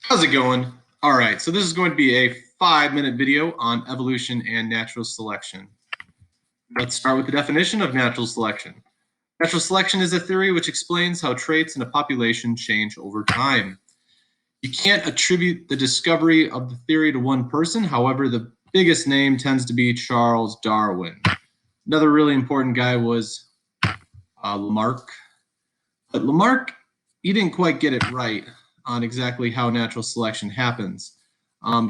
How's it going? All right, so this is going to be a 5-minute video on evolution and natural selection. Let's start with the definition of natural selection. Natural selection is a theory which explains how traits in a population change over time. You can't attribute the discovery of the theory to one person. However, the biggest name tends to be Charles Darwin. Another really important guy was Lamarck. But Lamarck, he didn't quite get it right on exactly how natural selection happens.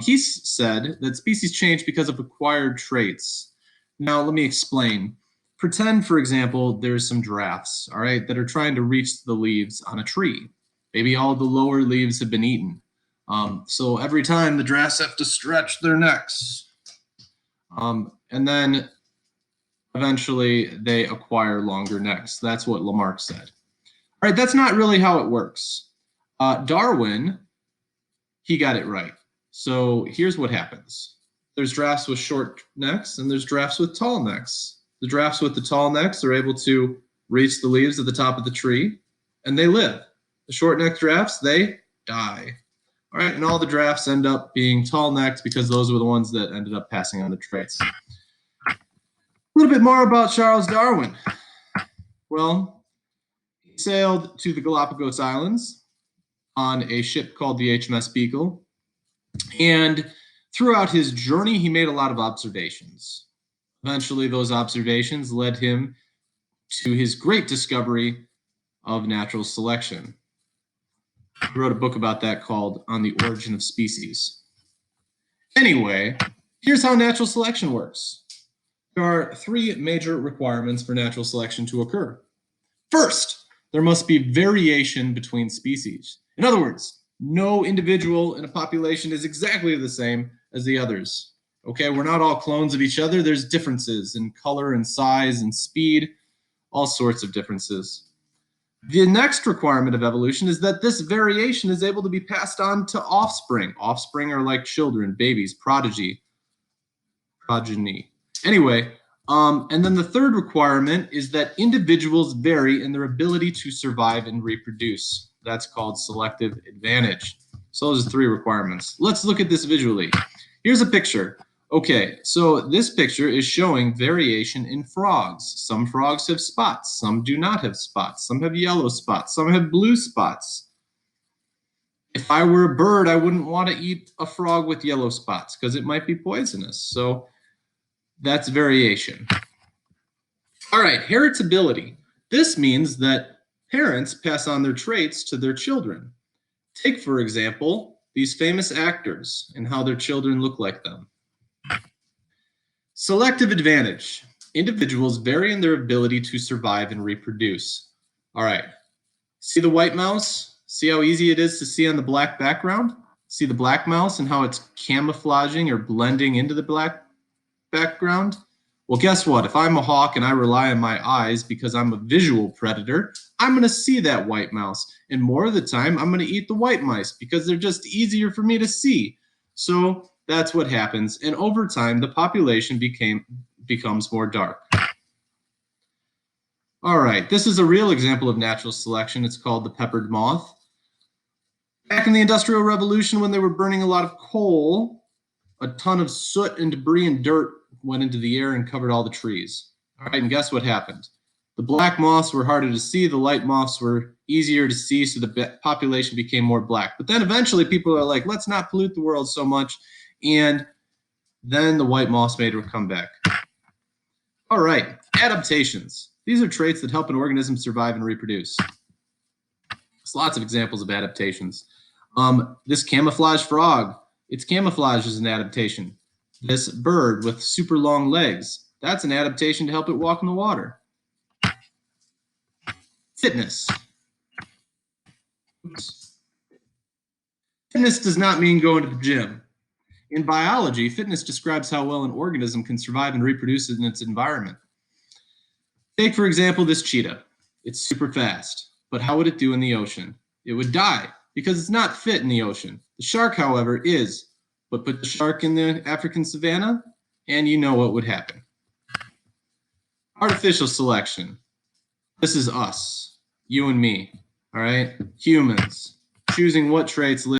He said that species change because of acquired traits. Now, let me explain. Pretend, for example, there's some giraffes, all right, that are trying to reach the leaves on a tree. Maybe all the lower leaves have been eaten. So every time the giraffes have to stretch their necks. And then eventually they acquire longer necks. That's what Lamarck said. All right, that's not really how it works. Darwin, he got it right. So here's what happens. There's giraffes with short necks and there's giraffes with tall necks. The giraffes with the tall necks are able to reach the leaves at the top of the tree and they live. The short-necked giraffes, they die. All right, and all the giraffes end up being tall-necked because those were the ones that ended up passing on the traits. A little bit more about Charles Darwin. Well, he sailed to the Galapagos Islands on a ship called the HMS Beagle. And throughout his journey, he made a lot of observations. Eventually, those observations led him to his great discovery of natural selection. He wrote a book about that called On the Origin of Species. Anyway, here's how natural selection works. There are 3 major requirements for natural selection to occur. First, there must be variation between species. In other words, no individual in a population is exactly the same as the others. Okay, we're not all clones of each other. There's differences in color and size and speed, all sorts of differences. The next requirement of evolution is that this variation is able to be passed on to offspring. Offspring are like children, babies, progeny. Anyway, and then the third requirement is that individuals vary in their ability to survive and reproduce. That's called selective advantage. So those are 3 requirements. Let's look at this visually. Here's a picture. Okay, so this picture is showing variation in frogs. Some frogs have spots, some do not have spots. Some have yellow spots, some have blue spots. If I were a bird, I wouldn't want to eat a frog with yellow spots because it might be poisonous. So that's variation. All right, heritability. This means that parents pass on their traits to their children. Take, for example, these famous actors and how their children look like them. Selective advantage. Individuals vary in their ability to survive and reproduce. All right, see the white mouse? See how easy it is to see on the black background? See the black mouse and how it's camouflaging or blending into the black background? Well, guess what? If I'm a hawk and I rely on my eyes because I'm a visual predator, I'm going to see that white mouse. And more of the time, I'm going to eat the white mice because they're just easier for me to see. So that's what happens. And over time, the population becomes more dark. All right, this is a real example of natural selection. It's called the peppered moth. Back in the Industrial Revolution, when they were burning a lot of coal, a ton of soot and debris and dirt went into the air and covered all the trees. All right, and guess what happened? The black moths were harder to see, the light moths were easier to see, so the population became more black. But then eventually people are like, let's not pollute the world so much, and then the white moths made a comeback. All right, adaptations. These are traits that help an organism survive and reproduce. There's lots of examples of adaptations. This camouflage frog, its camouflage is an adaptation. This bird with super long legs, that's an adaptation to help it walk in the water. Fitness. Fitness does not mean going to the gym. In biology, fitness describes how well an organism can survive and reproduce in its environment. Take, for example, this cheetah. It's super fast, but how would it do in the ocean? It would die because it's not fit in the ocean. The shark, however, is. But put the shark in the African savanna, and you know what would happen. Artificial selection. This is us, you and me, all right? Humans, choosing what traits live